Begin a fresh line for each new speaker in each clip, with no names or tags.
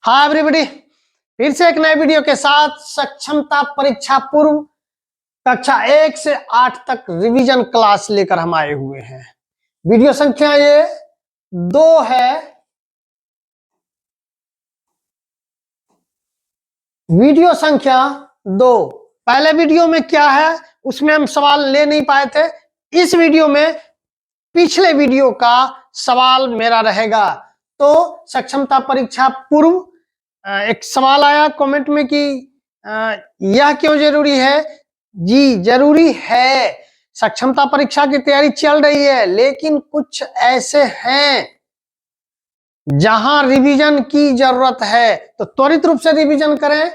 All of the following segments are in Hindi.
हाय एवरीबॉडी, फिर से एक नए वीडियो के साथ सक्षमता परीक्षा पूर्व कक्षा 1 से 8 तक रिवीजन क्लास लेकर हम आए हुए हैं। वीडियो संख्या ये 2 है। वीडियो संख्या 2। पहले वीडियो में क्या है उसमें हम सवाल ले नहीं पाए थे। इस वीडियो में पिछले वीडियो का सवाल मेरा रहेगा। तो सक्षमता परीक्षा पूर्व एक सवाल आया कमेंट में कि यह क्यों जरूरी है। जी जरूरी है, सक्षमता परीक्षा की तैयारी चल रही है, लेकिन कुछ ऐसे हैं जहां रिवीजन की जरूरत है, तो त्वरित रूप से रिवीजन करें।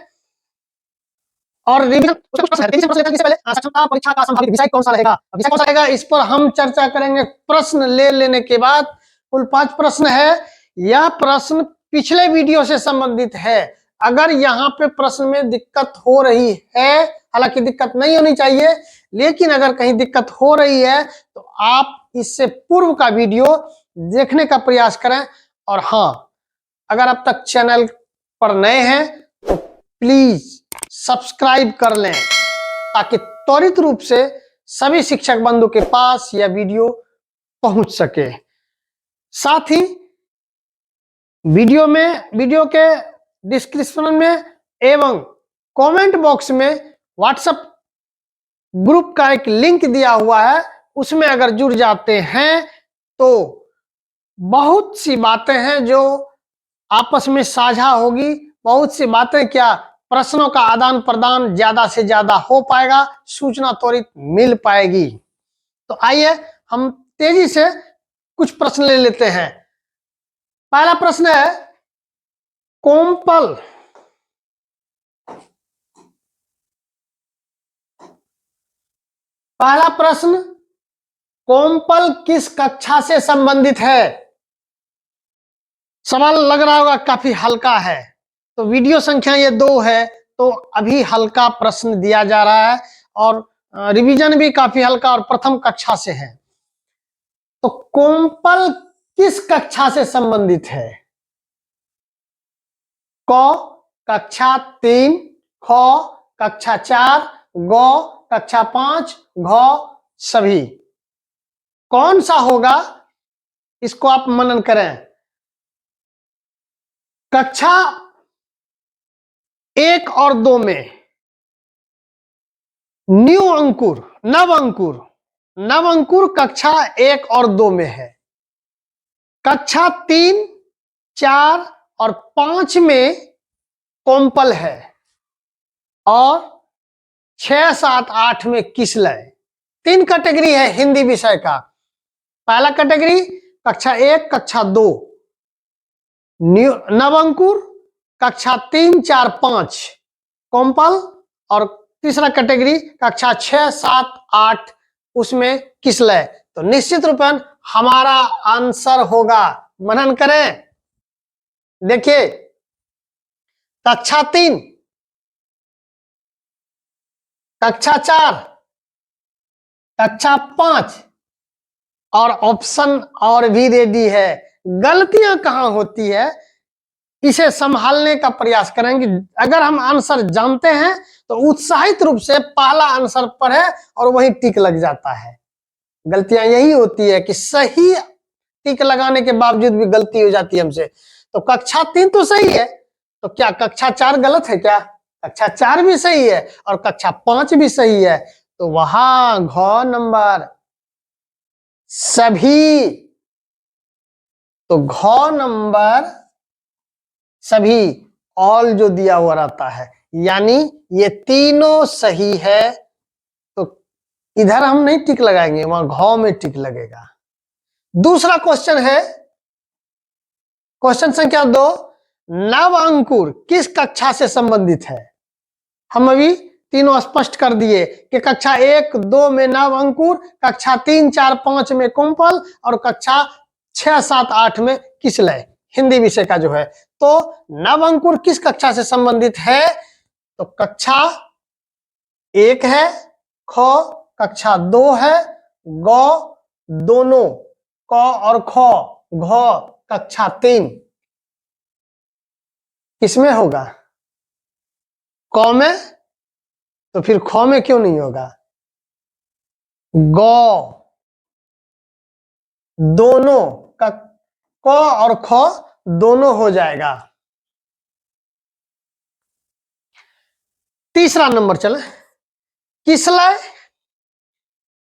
और रिवीजन पहले सक्षमता परीक्षा का संभावित विषय कौन सा रहेगा, विषय कौन सा रहेगा, इस पर हम चर्चा करेंगे। प्रश्न ले लेने के बाद कुल 5 प्रश्न है। यह प्रश्न पिछले वीडियो से संबंधित है। अगर यहाँ पे प्रश्न में दिक्कत हो रही है, हालांकि दिक्कत नहीं होनी चाहिए, लेकिन अगर कहीं दिक्कत हो रही है तो आप इससे पूर्व का वीडियो देखने का प्रयास करें। और हाँ, अगर अब तक चैनल पर नए हैं तो प्लीज सब्सक्राइब कर लें, ताकि त्वरित रूप से सभी शिक्षक बंधु के पास यह वीडियो पहुंच सके। साथ ही वीडियो के डिस्क्रिप्शन में एवं कमेंट बॉक्स में व्हाट्सएप ग्रुप का एक लिंक दिया हुआ है, उसमें अगर जुड़ जाते हैं तो बहुत सी बातें हैं जो आपस में साझा होगी। बहुत सी बातें क्या, प्रश्नों का आदान प्रदान ज्यादा से ज्यादा हो पाएगा, सूचना त्वरित मिल पाएगी। तो आइए हम तेजी से कुछ प्रश्न ले लेते हैं। पहला प्रश्न है कोम्पल पहला प्रश्न, कोम्पल किस कक्षा से संबंधित है। सवाल लग रहा होगा काफी हल्का है, तो वीडियो संख्या ये 2 है, तो अभी हल्का प्रश्न दिया जा रहा है और रिवीजन भी काफी हल्का और प्रथम कक्षा से है। तो कोम्पल किस कक्षा से संबंधित है। क कक्षा 3, ख कक्षा 4, ग कक्षा 5, घ सभी। कौन सा होगा इसको आप मनन करें। कक्षा 1 और 2 में नव अंकुर कक्षा 1 और 2 में है। कक्षा 3, 4 और 5 में कोम्पल है और 6, 7, 8 में किसलय। 3 कैटेगरी है हिंदी विषय का। पहला कैटेगरी कक्षा 1, कक्षा 2 नव अंकुर, कक्षा 3, 4, 5 कोम्पल, और तीसरा कैटेगरी कक्षा 6, 7, 8 उसमें किसलय। तो निश्चित रूपेण हमारा आंसर होगा, मनन करें। देखिए कक्षा 3, कक्षा 4, कक्षा 5 और ऑप्शन और भी रेडी है। गलतियां कहां होती है इसे संभालने का प्रयास करेंगे। अगर हम आंसर जानते हैं तो उत्साहित रूप से पहला आंसर पर है और वही टिक लग जाता है। गलतियां यही होती है कि सही टिक लगाने के बावजूद भी गलती हो जाती है हमसे। तो कक्षा 3 तो सही है, तो क्या कक्षा 4 गलत है क्या। कक्षा 4 भी सही है और कक्षा 5 भी सही है। तो वहां घ नंबर सभी, तो घ नंबर सभी ऑल जो दिया हुआ रहता है, यानी ये तीनों सही है। तो इधर हम नहीं टिक लगाएंगे, वहां घ में टिक लगेगा। दूसरा क्वेश्चन है क्वेश्चन संख्या 2, नव अंकुर किस कक्षा से संबंधित है। हम अभी तीनों स्पष्ट कर दिए कि कक्षा 1, 2 में नव अंकुर, कक्षा 3, 4, 5 में कोम्पल और कक्षा 6, 7, 8 में किसलय, हिंदी विषय का जो है। तो नव अंकुर किस कक्षा से संबंधित है, तो कक्षा 1 है, ख कक्षा 2 है, ग दोनों क और ख, घ कक्षा 3। किसमें होगा? क में, तो फिर ख में क्यों नहीं होगा? गौ, दोनों का क और ख दोनों हो जाएगा। तीसरा नंबर चले, किसलय,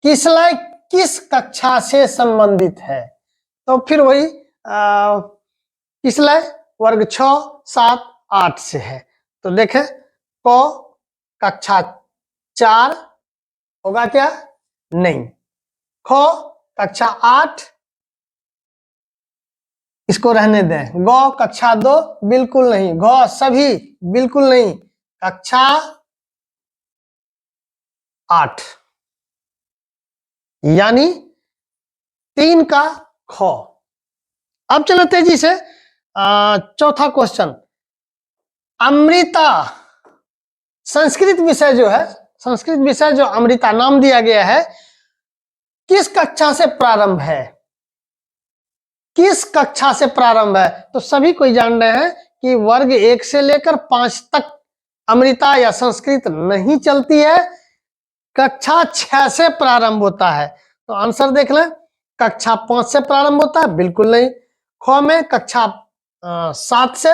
किसलय किस कक्षा से संबंधित है? तो फिर वही किसलय वर्ग 6, 7, 8 से है। तो देखें, क कक्षा 4 होगा क्या? नहीं। ख कक्षा 8, इसको रहने दें। गौ कक्षा 2 बिल्कुल नहीं। घ सभी बिल्कुल नहीं। कक्षा 8 यानी 3 का ख। अब चलो तेजी से चौथा क्वेश्चन। अमृता संस्कृत विषय जो है, संस्कृत विषय जो अमृता नाम दिया गया है, किस कक्षा से प्रारंभ है? किस कक्षा से प्रारंभ है? तो सभी कोई जान रहे हैं कि वर्ग 1 से लेकर 5 तक अमृता या संस्कृत नहीं चलती है, कक्षा 6 से प्रारंभ होता है। तो आंसर देख लें, कक्षा 5 से प्रारंभ होता है, बिल्कुल नहीं। ख में कक्षा 7 से,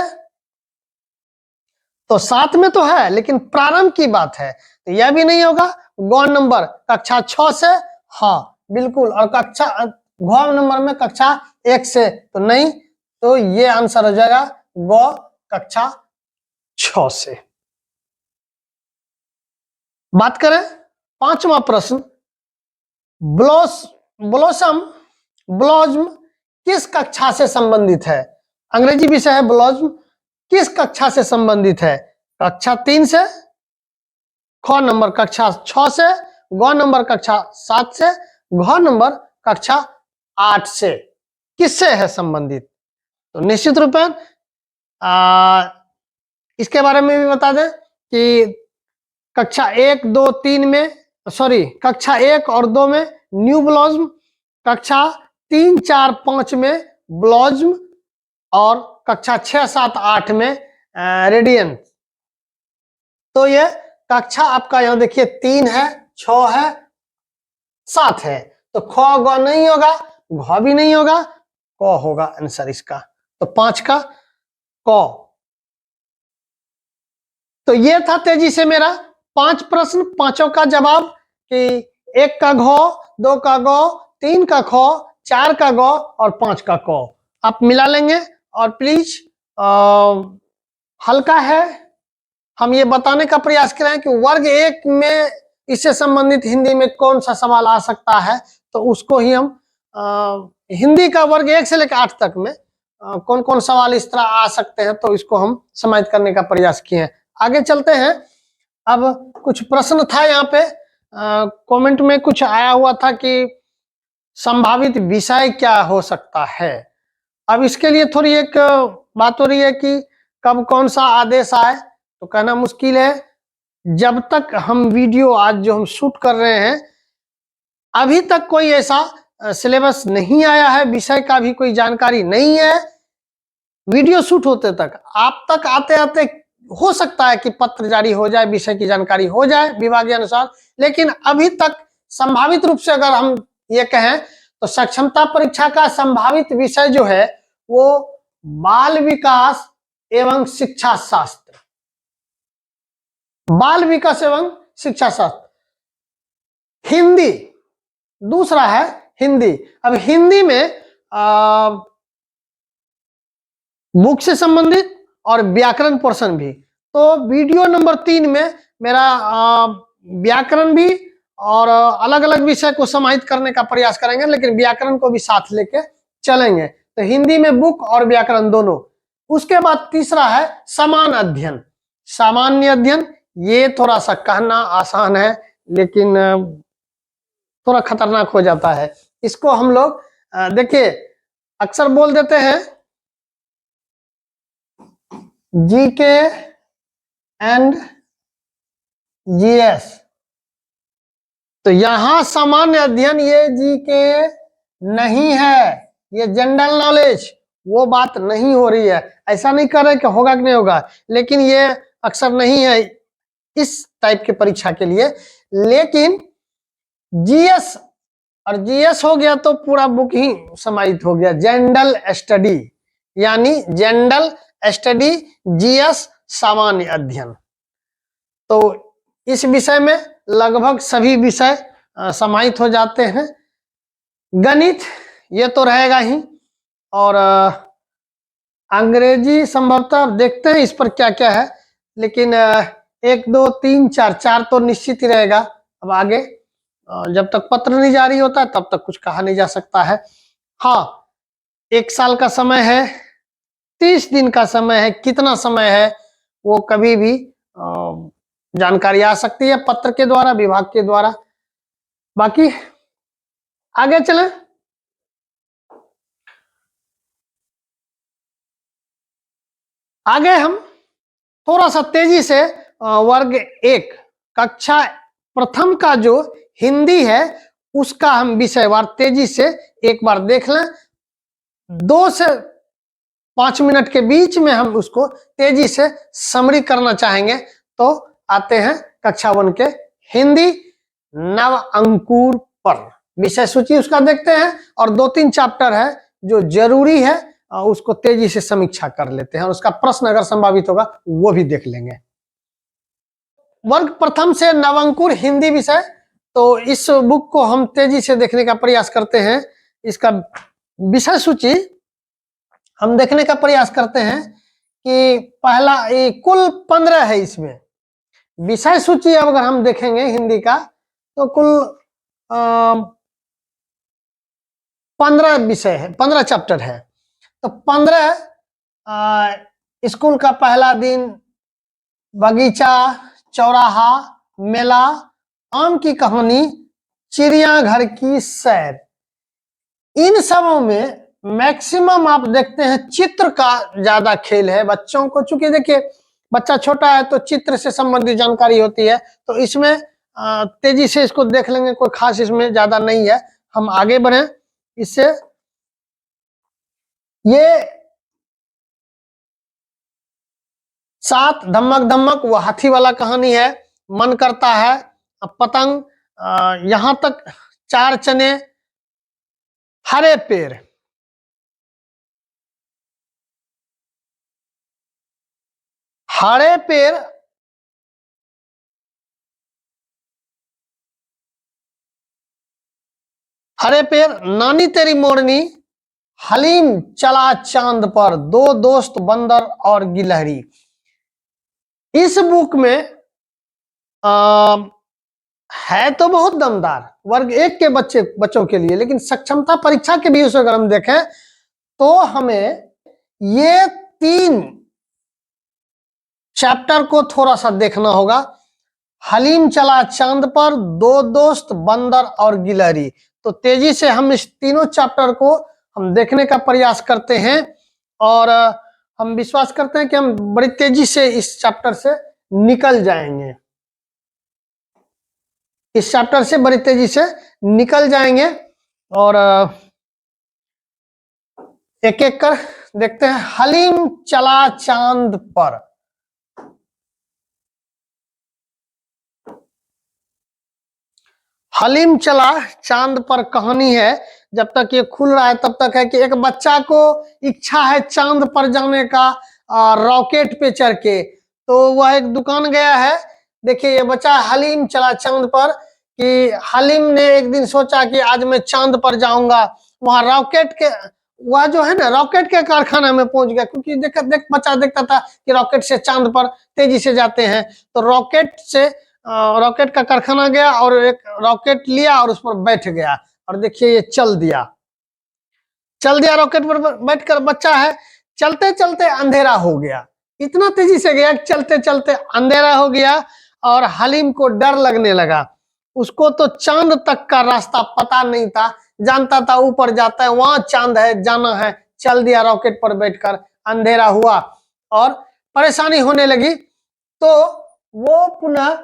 तो 7 में तो है लेकिन प्रारंभ की बात है, तो यह भी नहीं होगा। ग नंबर कक्षा 6 से, हाँ बिल्कुल। और कक्षा घ नंबर में कक्षा 1 से तो नहीं, तो ये आंसर हो जाएगा ग कक्षा 6 से। बात करें पांचवा प्रश्न, ब्लॉसम, ब्लॉज्म किस कक्षा से संबंधित है? अंग्रेजी विषय है ब्लॉज्म, किस कक्षा से संबंधित है? कक्षा 3 से, ख नंबर कक्षा 6 से, ग नंबर कक्षा 7 से, घ नंबर कक्षा 8 से। किससे है संबंधित? तो निश्चित रूप में इसके बारे में भी बता दें कि कक्षा 1, 2, 3 में, सॉरी कक्षा 1 और 2 में न्यू ब्लॉज्म, कक्षा 3, 4, 5 में ब्लॉज्म, और कक्षा 6, 7, 8 में रेडियंट। तो ये कक्षा आपका यहां देखिए 3 है, 6 है, 7 है। तो ख ग नहीं होगा, घ भी नहीं होगा, क होगा आंसर इसका। तो 5 का क। तो ये था तेजी से मेरा 5 प्रश्न, पांचों का जवाब कि 1 का घ, 2 का ग, 3 का ख, 4 का ग और 5 का क। आप मिला लेंगे और प्लीज हल्का है, हम ये बताने का प्रयास करें कि वर्ग 1 में इससे संबंधित हिंदी में कौन सा सवाल आ सकता है, तो उसको ही हम हिंदी का वर्ग 1 से लेकर 8 तक में कौन कौन सवाल इस तरह आ सकते हैं, तो इसको हम समाहित करने का प्रयास किए हैं। आगे चलते हैं। अब कुछ प्रश्न था यहाँ पे, कमेंट में कुछ आया हुआ था कि संभावित विषय क्या हो सकता है। अब इसके लिए थोड़ी एक बात हो रही है कि कब कौन सा आदेश आए, तो कहना मुश्किल है। जब तक हम वीडियो आज जो हम शूट कर रहे हैं, अभी तक कोई ऐसा सिलेबस नहीं आया है, विषय का भी कोई जानकारी नहीं है। वीडियो शूट होते तक, आप तक आते आते हो सकता है कि पत्र जारी हो जाए, विषय की जानकारी हो जाए विभागीय अनुसार, लेकिन अभी तक संभावित रूप से अगर हम ये कहें तो सक्षमता परीक्षा का संभावित विषय जो है वो बाल विकास एवं शिक्षा शास्त्र, बाल विकास एवं शिक्षा शास्त्र। हिंदी दूसरा है हिंदी। अब हिंदी में बुक से संबंधित और व्याकरण पोर्शन भी। तो वीडियो नंबर 3 में मेरा व्याकरण भी और अलग अलग विषय को समाहित करने का प्रयास करेंगे, लेकिन व्याकरण को भी साथ लेके चलेंगे। तो हिंदी में बुक और व्याकरण दोनों। उसके बाद तीसरा है समान अध्ययन, सामान्य अध्ययन। ये थोड़ा सा कहना आसान है लेकिन थोड़ा खतरनाक हो जाता है। इसको हम लोग देखिए अक्सर बोल देते हैं जीके एंड जीएस। तो यहां सामान्य अध्ययन ये जीके नहीं है, ये जनरल नॉलेज वो बात नहीं हो रही है। ऐसा नहीं कर रहे कि होगा कि नहीं होगा, लेकिन ये अक्सर नहीं है इस टाइप के परीक्षा के लिए। लेकिन जीएस, और जीएस हो गया तो पूरा बुक ही समाहित हो गया। जनरल स्टडी यानी जनरल स्टडी, जीएस सामान्य अध्ययन। तो इस विषय में लगभग सभी विषय समाहित हो जाते हैं। गणित ये तो रहेगा ही, और अंग्रेजी संभवतः देखते हैं इस पर क्या क्या है, लेकिन 1 2 3 4 4 तो निश्चित ही रहेगा। अब आगे जब तक पत्र नहीं जारी होता तब तक कुछ कहा नहीं जा सकता है। हाँ, 1 साल का समय है, 30 दिन का समय है, कितना समय है वो कभी भी जानकारी आ सकती है पत्र के द्वारा, विभाग के द्वारा। बाकी आगे चलें। आगे हम थोड़ा सा तेजी से वर्ग 1 कक्षा प्रथम का जो हिंदी है उसका हम विषयवार तेजी से एक बार देख लें। 2 से 5 मिनट के बीच में हम उसको तेजी से समरी करना चाहेंगे। तो आते हैं कक्षा 1 के हिंदी नव अंकुर पर, विषय सूची उसका देखते हैं, और 2-3 चैप्टर है जो जरूरी है उसको तेजी से समीक्षा कर लेते हैं, और उसका प्रश्न अगर संभावित होगा वो भी देख लेंगे। वर्ग प्रथम से नवंकुर हिंदी विषय, तो इस बुक को हम तेजी से देखने का प्रयास करते हैं। इसका विषय सूची हम देखने का प्रयास करते हैं कि पहला कुल 15 है इसमें। विषय सूची अब अगर हम देखेंगे हिंदी का तो कुल 15 विषय है, 15 चैप्टर है। तो 15 स्कूल का पहला दिन, बगीचा, चौराहा, मेला, आम की कहानी, चिड़ियाघर की सैर, इन सबों में मैक्सिमम आप देखते हैं चित्र का ज्यादा खेल है बच्चों को। चूंकि देखिए बच्चा छोटा है तो चित्र से संबंधित जानकारी होती है, तो इसमें तेजी से इसको देख लेंगे, कोई खास इसमें ज्यादा नहीं है। हम आगे बढ़े इससे। ये 7 धमक धमक वो हाथी वाला कहानी है। मन करता है पतंग, यहां तक 4 चने, हरे पेड़, हरे पेड़, हरे पेड़, नानी तेरी मोरनी, हलीम चला चांद पर, 2 दोस्त बंदर और गिलहरी। इस बुक में है तो बहुत दमदार वर्ग 1 के बच्चों के लिए, लेकिन सक्षमता परीक्षा के भी अगर हम देखें तो हमें ये 3 चैप्टर को थोड़ा सा देखना होगा। हलीम चला चांद पर, 2 दोस्त बंदर और गिलहरी। तो तेजी से हम इस तीनों चैप्टर को हम देखने का प्रयास करते हैं, और हम विश्वास करते हैं कि हम बड़ी तेजी से इस चैप्टर से निकल जाएंगे, इस चैप्टर से बड़ी तेजी से निकल जाएंगे। और एक एक कर देखते हैं। हलीम चला चांद पर, हलीम चला चांद पर कहानी है। जब तक ये खुल रहा है तब तक है कि एक बच्चा को इच्छा है चांद पर जाने का, रॉकेट पे चढ़ के। तो वह एक दुकान गया है। देखिए ये बच्चा हलीम चला चांद पर, कि हलीम ने एक दिन सोचा कि आज मैं चांद पर जाऊंगा। वहां रॉकेट के, वह जो है ना रॉकेट के कारखाना में पहुंच गया, क्योंकि बच्चा देखता था कि रॉकेट से चांद पर तेजी से जाते हैं। तो रॉकेट से रॉकेट का कारखाना गया और एक रॉकेट लिया और उस पर बैठ गया, और देखिए ये चल दिया रॉकेट पर बैठकर। बच्चा है, चलते चलते अंधेरा हो गया, इतना तेजी से गया चलते चलते अंधेरा हो गया, और हलीम को डर लगने लगा। उसको तो चांद तक का रास्ता पता नहीं था, जानता था ऊपर जाता है वहां चांद है, जाना है। चल दिया रॉकेट पर बैठकर, अंधेरा हुआ और परेशानी होने लगी। तो वो पुनः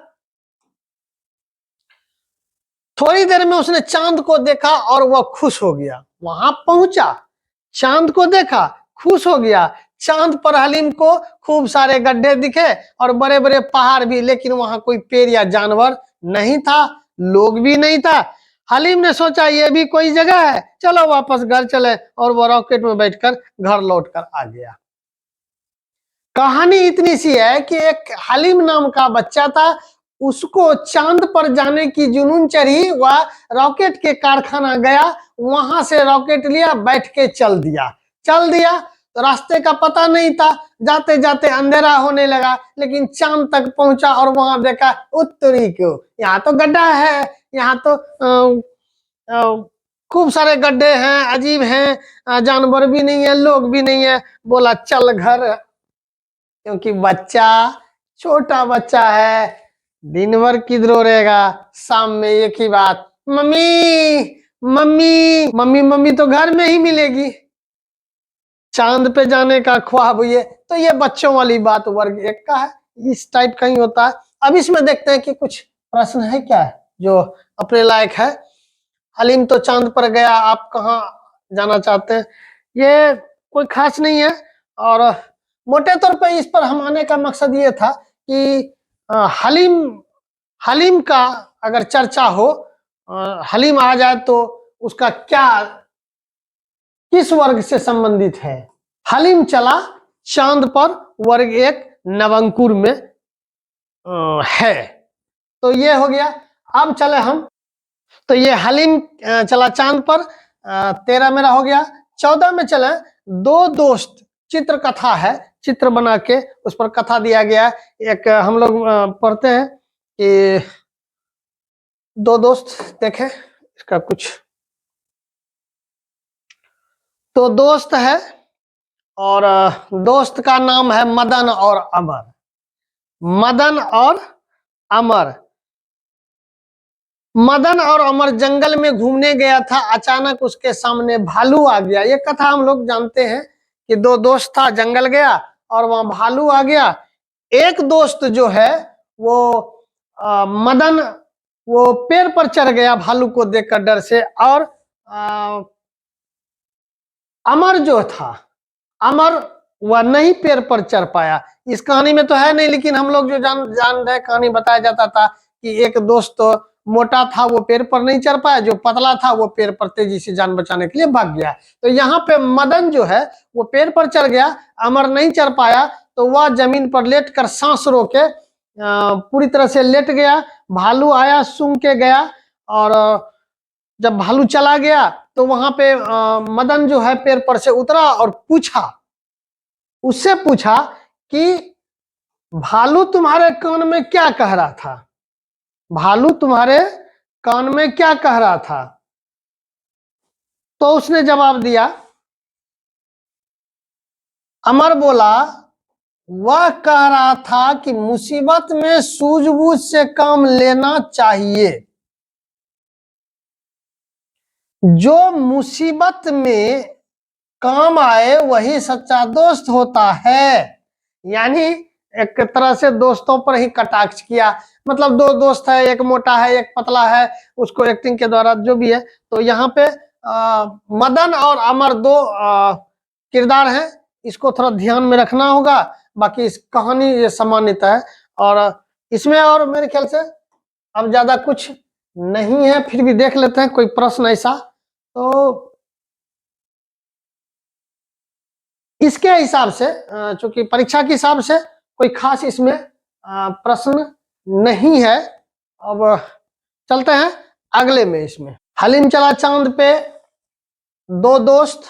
थोड़ी देर में उसने चांद को देखा और वह खुश हो गया। वहां पहुंचा, चांद को देखा, खुश हो गया। चांद पर हलीम को खूब सारे गड्ढे दिखे और बड़े बड़े पहाड़ भी, लेकिन वहां कोई पेड़ या जानवर नहीं था, लोग भी नहीं था। हलीम ने सोचा ये भी कोई जगह है, चलो वापस घर चले, और वो रॉकेट में बैठकर घर लौटकर आ गया। कहानी इतनी सी है कि एक हलीम नाम का बच्चा था, उसको चांद पर जाने की जुनून चढ़ी, वह रॉकेट के कारखाना गया, वहां से रॉकेट लिया, बैठ के चल दिया। तो रास्ते का पता नहीं था, जाते जाते अंधेरा होने लगा, लेकिन चांद तक पहुंचा और वहां देखा उत्तरी को, यहाँ तो गड्ढा है, यहाँ तो खूब सारे गड्ढे हैं, अजीब हैं, जानवर भी नहीं है, लोग भी नहीं है। बोला चल घर, क्योंकि बच्चा छोटा बच्चा है, दिन भर किधरो रहेगा, शाम में एक ही बात, मम्मी मम्मी मम्मी मम्मी तो घर में ही मिलेगी। चांद पे जाने का ख्वाब हुई है, तो ये बच्चों वाली बात वर्ग 1 का है, इस टाइप का ही होता है। अब इसमें देखते हैं कि कुछ प्रश्न है क्या है जो अपने लायक है। हलीम तो चांद पर गया, आप कहाँ जाना चाहते हैं? ये कोई खास नहीं है, और मोटे तौर पे इस पर हम आने का मकसद ये था कि हलीम का अगर चर्चा हो, हलीम आ जाए तो उसका क्या, किस वर्ग से संबंधित है? हलीम चला चांद पर, वर्ग 1 नवंकुर में है। तो ये हो गया। अब चले हम, तो ये हलीम चला चांद पर, 13 मेरा हो गया। 14 में चले, दो दोस्त, चित्र कथा है, चित्र बना के उस पर कथा दिया गया है। एक हम लोग पढ़ते हैं कि दो दोस्त, देखें इसका कुछ, तो दोस्त है, और दोस्त का नाम है मदन और अमर। मदन और अमर, मदन और अमर जंगल में घूमने गया था, अचानक उसके सामने भालू आ गया। ये कथा हम लोग जानते हैं कि दो दोस्त था, जंगल गया और वहां भालू आ गया। एक दोस्त जो है वो मदन, वो पेड़ पर चढ़ गया भालू को देखकर डर से, और अमर जो था, अमर वह नहीं पेड़ पर चढ़ पाया। इस कहानी में तो है नहीं, लेकिन हम लोग जो जान रहे, कहानी बताया जाता था कि एक दोस्त तो मोटा था, वो पेड़ पर नहीं चढ़ पाया, जो पतला था वो पेड़ पर तेजी से जान बचाने के लिए भाग गया। तो यहाँ पे मदन जो है वो पेड़ पर चढ़ गया, अमर नहीं चढ़ पाया, तो वह जमीन पर लेट कर सांस रोके पूरी तरह से लेट गया। भालू आया, सूंघ के गया, और जब भालू चला गया तो वहां पे मदन जो है पेड़ पर से उतरा और उससे पूछा कि भालू तुम्हारे कान में क्या कह रहा था? भालू तुम्हारे कान में क्या कह रहा था? तो उसने जवाब दिया, अमर बोला, वह कह रहा था कि मुसीबत में सूझबूझ से काम लेना चाहिए। जो मुसीबत में काम आए वही सच्चा दोस्त होता है। यानी एक तरह से दोस्तों पर ही कटाक्ष किया, मतलब दो दोस्त है, एक मोटा है एक पतला है, उसको एक्टिंग के द्वारा जो भी है। तो यहाँ पे मदन और अमर दो किरदार हैं, इसको थोड़ा ध्यान में रखना होगा। बाकी इस कहानी ये सामान्यता है, और इसमें और मेरे ख्याल से अब ज्यादा कुछ नहीं है, फिर भी देख लेते हैं कोई प्रश्न ऐसा। तो इसके हिसाब से, चूंकि परीक्षा के हिसाब से कोई खास इसमें प्रश्न नहीं है। अब चलते हैं अगले में। इसमें हलीम चला चांद पे, दो दोस्त,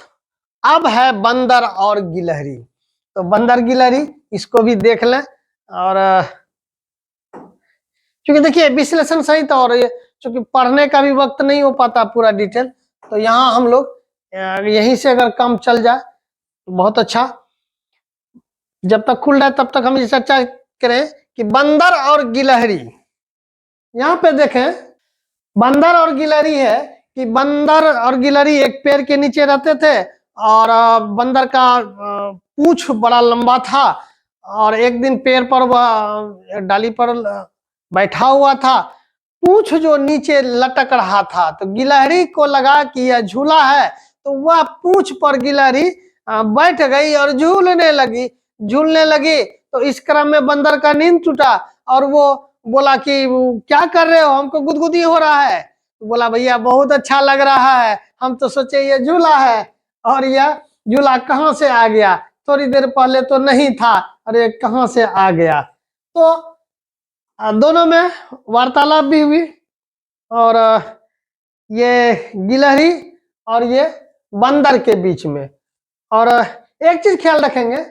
अब है बंदर और गिलहरी। तो बंदर गिलहरी इसको भी देख लें, और क्योंकि देखिए विश्लेषण सहित, और ये चूंकि पढ़ने का भी वक्त नहीं हो पाता पूरा डिटेल, तो यहाँ हम लोग यहीं से अगर काम चल जाए तो बहुत अच्छा। जब तक खुल रहा है तब तक हम ये चर्चा करें कि बंदर और गिलहरी। यहाँ पे देखें, बंदर और गिलहरी है कि बंदर और गिलहरी एक पेड़ के नीचे रहते थे, और बंदर का पूंछ बड़ा लंबा था, और एक दिन पेड़ पर वह डाली पर बैठा हुआ था, पूंछ जो नीचे लटक रहा था, तो गिलहरी को लगा कि यह झूला है, तो वह पूंछ पर गिलहरी बैठ गई और झूलने लगी। तो इस क्रम में बंदर का नींद टूटा और वो बोला कि क्या कर रहे हो, हमको गुदगुदी हो रहा है। तो बोला भैया बहुत अच्छा लग रहा है, हम तो सोचे ये झूला है और यह झूला कहाँ से आ गया, थोड़ी देर पहले तो नहीं था, अरे कहाँ से आ गया। तो दोनों में वार्तालाप भी हुई और ये गिलहरी और ये बंदर के बीच में। और एक चीज ख्याल रखेंगे,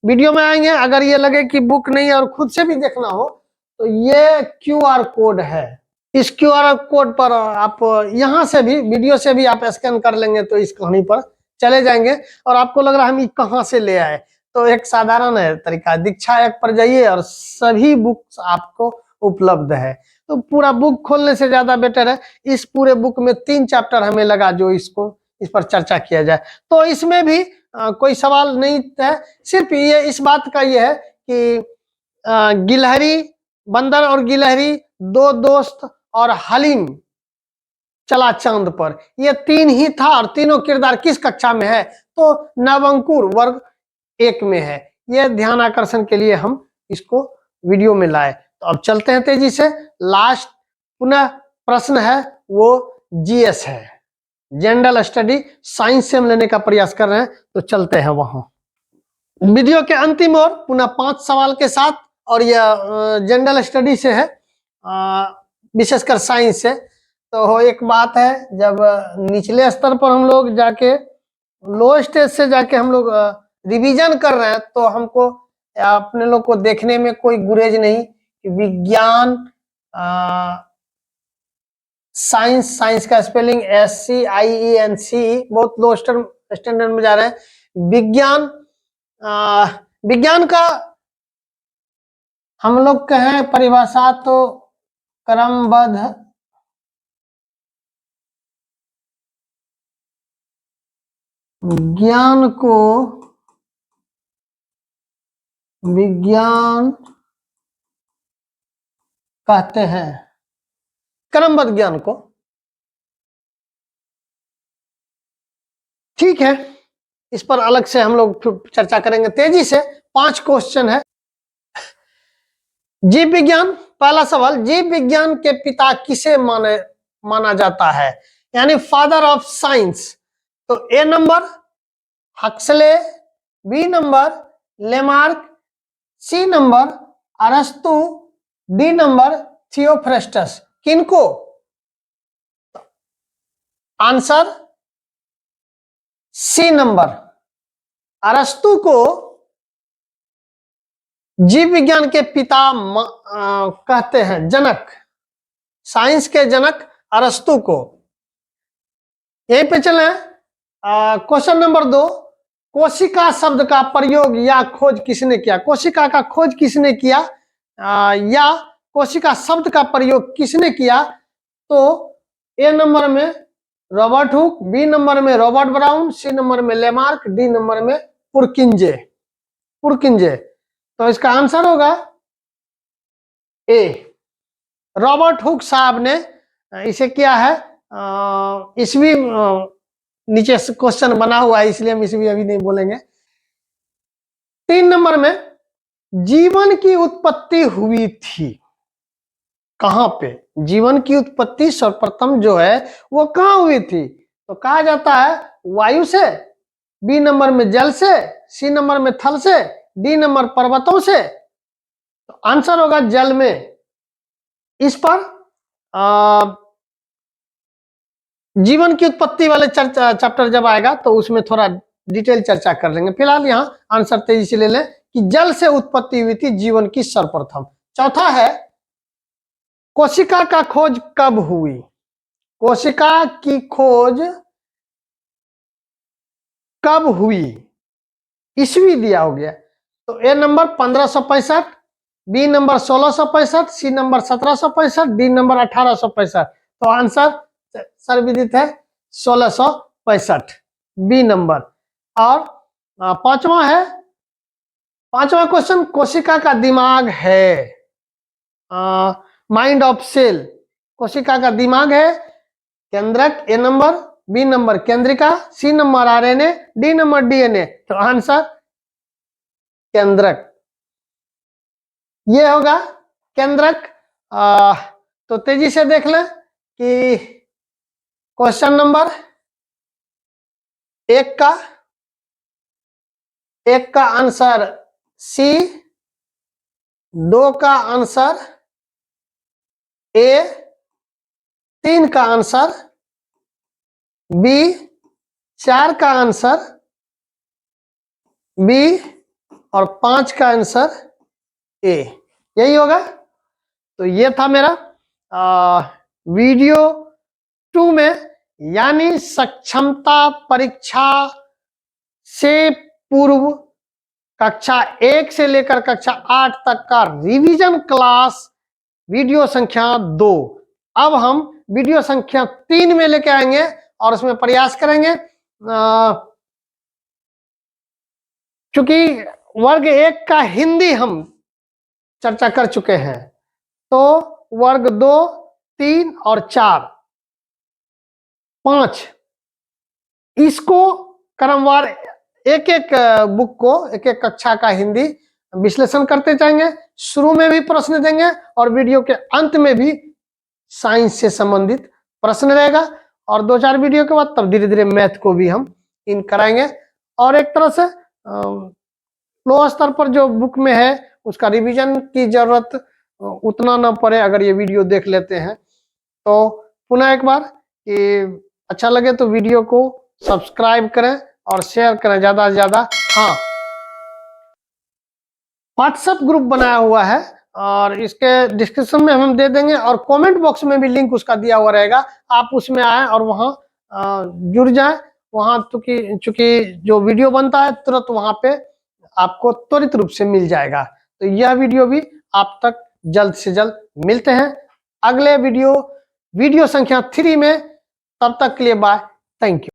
वीडियो में आएंगे, अगर ये लगे कि बुक नहीं और खुद से भी देखना हो तो ये QR कोड है। इस QR कोड पर आप यहां से भी, वीडियो से भी आप स्कैन कर लेंगे तो इस कहानी पर चले जाएंगे और आपको लग रहा है हम ये कहां से ले आए, तो एक साधारण है तरीका, दीक्षा ऐप पर जाइए और सभी बुक्स आपको उपलब्ध है। तो पूरा बुक खोलने से ज्यादा बेटर है, इस पूरे बुक में 3 चैप्टर हमें लगा जो इस पर चर्चा किया जाए। तो इसमें भी कोई सवाल नहीं है, सिर्फ ये इस बात का ये है कि गिलहरी, बंदर और गिलहरी 2 दोस्त और हलीम चला चांद पर, ये 3 ही था और तीनों किरदार किस कक्षा में है, तो नवंकुर वर्ग 1 में है। ये ध्यान आकर्षण के लिए हम इसको वीडियो में लाए। तो अब चलते हैं तेजी से, लास्ट पुनः प्रश्न है वो GS है, जनरल स्टडी साइंस से हम लेने का प्रयास कर रहे हैं, तो चलते हैं वहां। वीडियो के अंतिम ओर पुनः 5 सवाल के साथ, और यह जनरल स्टडी से है, विशेषकर साइंस से। तो एक बात है, जब निचले स्तर पर हम लोग जाके, लो स्टेज से जाके हम लोग रिवीजन कर रहे हैं, तो हमको अपने लोग को देखने में कोई गुरेज नहीं कि विज्ञान, साइंस का स्पेलिंग SCIENC, बहुत लो स्टैंडर्ड में जा रहे हैं। विज्ञान का हम लोग कहें परिभाषा तो क्रमबद्ध विज्ञान को विज्ञान कहते हैं, क्रमबद्ध ज्ञान को। ठीक है, इस पर अलग से हम लोग फिर चर्चा करेंगे। तेजी से 5 क्वेश्चन है। जीव विज्ञान, पहला सवाल, जीव विज्ञान के पिता किसे माना जाता है, यानी फादर ऑफ साइंस। तो A number Huxley, B number Lamarck, C number अरस्तु, D नंबर थियोफ्रेस्टस। किनको? आंसर C नंबर, अरस्तु को जीव विज्ञान के पिता कहते हैं, जनक, साइंस के जनक अरस्तु को। यहीं पे चले क्वेश्चन नंबर 2, कोशिका शब्द का प्रयोग या खोज किसने किया। कोशिका का खोज किसने किया या कोशिका शब्द का प्रयोग किसने किया, तो A नंबर में रॉबर्ट हुक, B नंबर में रॉबर्ट ब्राउन, C नंबर में लेमार्क, D नंबर में पुरकिंजे। तो इसका आंसर होगा A, रॉबर्ट हुक साहब ने इसे किया है। ईस्वी नीचे क्वेश्चन बना हुआ है, इसलिए हम ईस्वी अभी नहीं बोलेंगे। 3 नंबर में जीवन की उत्पत्ति हुई थी, कहां पे? जीवन की उत्पत्ति सर्वप्रथम जो है वो कहां हुई थी, तो कहा जाता है वायु से, B नंबर में जल से, C नंबर में थल से, D नंबर पर्वतों से। तो आंसर होगा जल में। इस पर जीवन की उत्पत्ति वाले चैप्टर जब आएगा तो उसमें थोड़ा डिटेल चर्चा कर लेंगे। फिलहाल यहाँ आंसर तेजी से ले लें कि जल से उत्पत्ति हुई थी जीवन की सर्वप्रथम। चौथा है, कोशिका का खोज कब हुई। कोशिका की खोज कब हुई, ईस्वी दिया हो गया। तो A number 1565, B number 1665, C number 1765, D number 1865। तो आंसर सर्वविदित है 1665, B नंबर। और पांचवा क्वेश्चन, कोशिका का दिमाग है, माइंड ऑफ सेल। कोशिका का दिमाग है केंद्रक, A नंबर, बी नंबर केंद्रिका, C number RNA, D number DNA. तो आंसर केंद्रक, ये होगा केंद्रक। तो तेजी से देख लें कि क्वेश्चन नंबर एक का आंसर सी, 2 का आंसर ए, 3 का आंसर बी, 4 का आंसर बी और 5 का आंसर ए, यही होगा। तो ये था मेरा वीडियो 2 में, यानी सक्षमता परीक्षा से पूर्व कक्षा 1 से लेकर कक्षा 8 तक का रिवीजन क्लास वीडियो संख्या 2। अब हम वीडियो संख्या 3 में लेके आएंगे और उसमें प्रयास करेंगे। चूंकि वर्ग 1 का हिंदी हम चर्चा कर चुके हैं, तो वर्ग 2, 3 और 4, 5 इसको क्रमवार एक एक बुक को, एक एक कक्षा का हिंदी विश्लेषण करते जाएंगे। शुरू में भी प्रश्न देंगे और वीडियो के अंत में भी साइंस से संबंधित प्रश्न रहेगा। और 2-4 वीडियो के बाद तब धीरे धीरे मैथ को भी हम इन कराएंगे। और एक तरह से लो स्तर पर जो बुक में है उसका रिवीजन की जरूरत उतना ना पड़े अगर ये वीडियो देख लेते हैं। तो पुनः एक बार कि अच्छा लगे तो वीडियो को सब्सक्राइब करें और शेयर करें ज्यादा से ज्यादा। हाँ, व्हाट्सएप ग्रुप बनाया हुआ है और इसके डिस्क्रिप्शन में हम दे देंगे और कमेंट बॉक्स में भी लिंक उसका दिया हुआ रहेगा। आप उसमें आए और वहां जुड़ जाएं। वहां चूंकि जो वीडियो बनता है तुरंत वहां पे आपको त्वरित रूप से मिल जाएगा। तो यह वीडियो भी आप तक जल्द से जल्द मिलते हैं अगले वीडियो संख्या 3 में। तब तक के लिए बाय, थैंक यू।